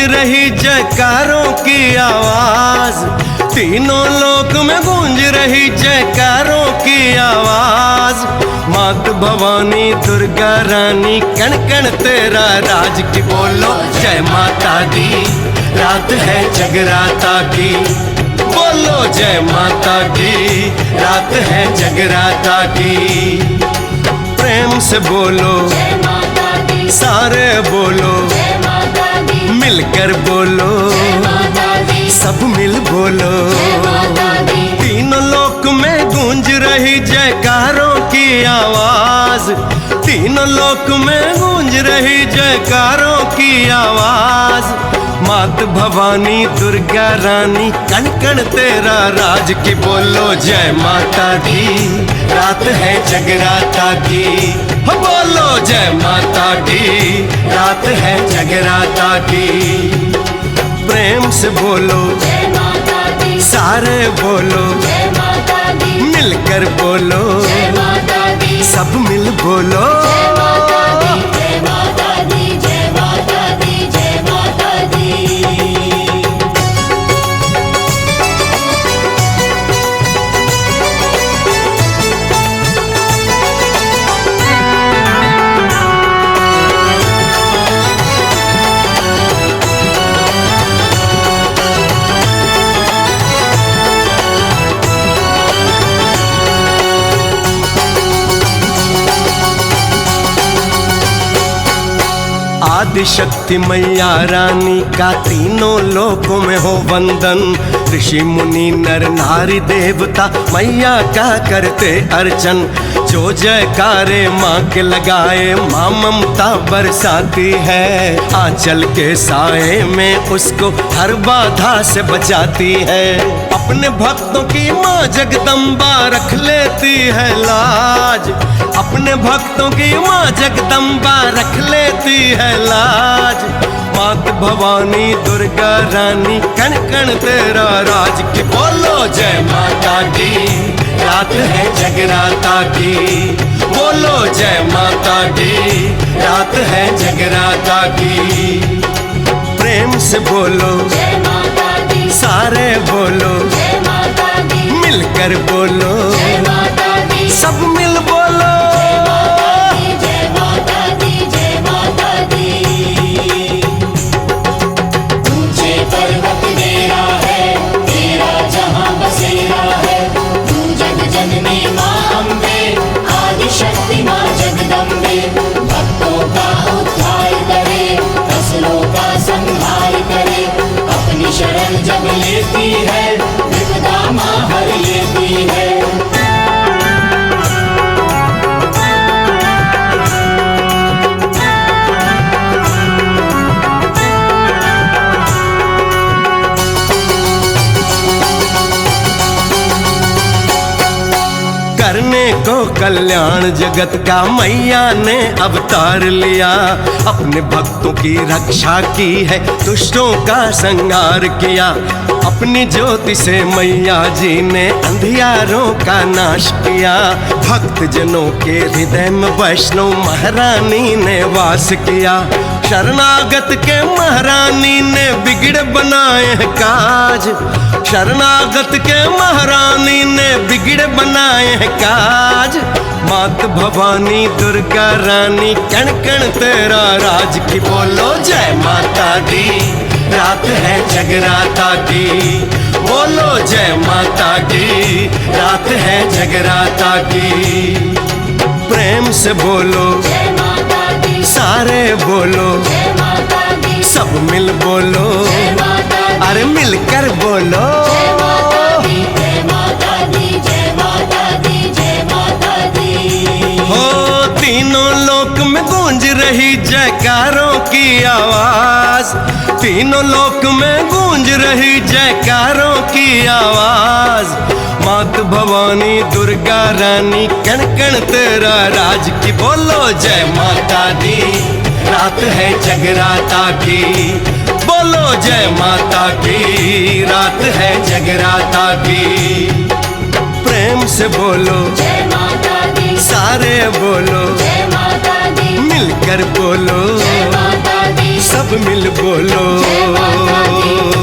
रही जयकारों की आवाज, तीनों लोक में गूंज रही जयकारों की आवाज। मात भवानी दुर्गा रानी कण कण तेरा राज की बोलो जय माता दी। रात है जगराता की, बोलो जय माता की। रात है जगराता की, प्रेम से बोलो जय माता दी, सारे बोलो जय माता दी, मिलकर बोलो जय माता दी, सब मिल बोलो। जय माता दी, तीनों लोक में गूंज रही जयकारों की आवाज, तीनों लोक में गूंज रही जयकारों की आवाज। मात भवानी दुर्गा रानी कण कण तेरा राज की बोलो जय माता दी। रात है जगराता की, हो बोलो जय माता दी। रात है जगराता की, प्रेम से बोलो जय माता दी, सारे बोलो जय माता दी, मिलकर बोलो जय माता दी, सब मिल बोलो। जय माता दी, जय माता दी, जय माता दी, जय माता दी। आदि शक्ति मैया रानी का तीनों लोकों में हो वंदन। ऋषि मुनि नर नारी देवता मैया का करते अर्चन। जो जयकारे माँ के लगाए माँ ममता बरसाती है। आंचल के साए में उसको हर बाधा से बचाती है। अपने भक्तों की माँ जगदम्बा रख लेती है लाज। अपने भक्तों की माँ जगदम्बा रख लेती है लाज। मात भवानी दुर्गा रानी कण कण तेरा राज की बोलो जय माता दी। रात है जगराता की, बोलो जय माता दी। रात है जगराता की, प्रेम से बोलो जय माता दी, सारे बोलो जय माता दी, मिलकर बोलो जय माता दी, सब मिल बोलो। जय माता दी, जय माता दी। ऊंचे पर्वत मेरा है, तेरा जहां बसेरा है। तू जग जननी माँ अम्बे, आदि शक्ति माँ जगदम्बे। भक्तों का उद्धार करे, फसलों का संहार करे। अपनी शरण जब लेती है, विपदा माँ हर लेती है। करने को कल्याण जगत का मैया ने अवतार लिया। अपने भक्तों की रक्षा की है, दुष्टों का संहार किया। अपनी ज्योति से मैया जी ने अंधियारों का नाश किया। भक्त जनों के हृदय में वैष्णव महारानी ने वास किया। शरणागत के महारानी ने बिगड़ बनाए काज। शरणागत के महारानी ने बिगड़ बनाए हैं काज। मात भवानी दुर्गा रानी कण कण तेरा राज की बोलो जय माता दी। रात है जगराता की, बोलो जय माता की। रात है जगराता की, प्रेम से बोलो जय माता दी, सारे बोलो जय माता दी, सब मिल बोलो जय माता दी, अरे मिलकर बोलो। जय माता दी, जय माता दी, जय माता दी, जय माता दी। हो तीनों लोक में गूंज रही जयकारों की आवाज। तीनों लोक में गूंज रही जयकारों की आवाज। मात भवानी दुर्गा रानी कण कण तेरा राज की बोलो जय माता दी। रात है जगराता की, बोलो जय माता की। रात है जगराता की, प्रेम से बोलो जय माता दी, सारे बोलो जय माता दी, मिलकर बोलो जय माता दी, सब मिल बोलो। जय माता दी।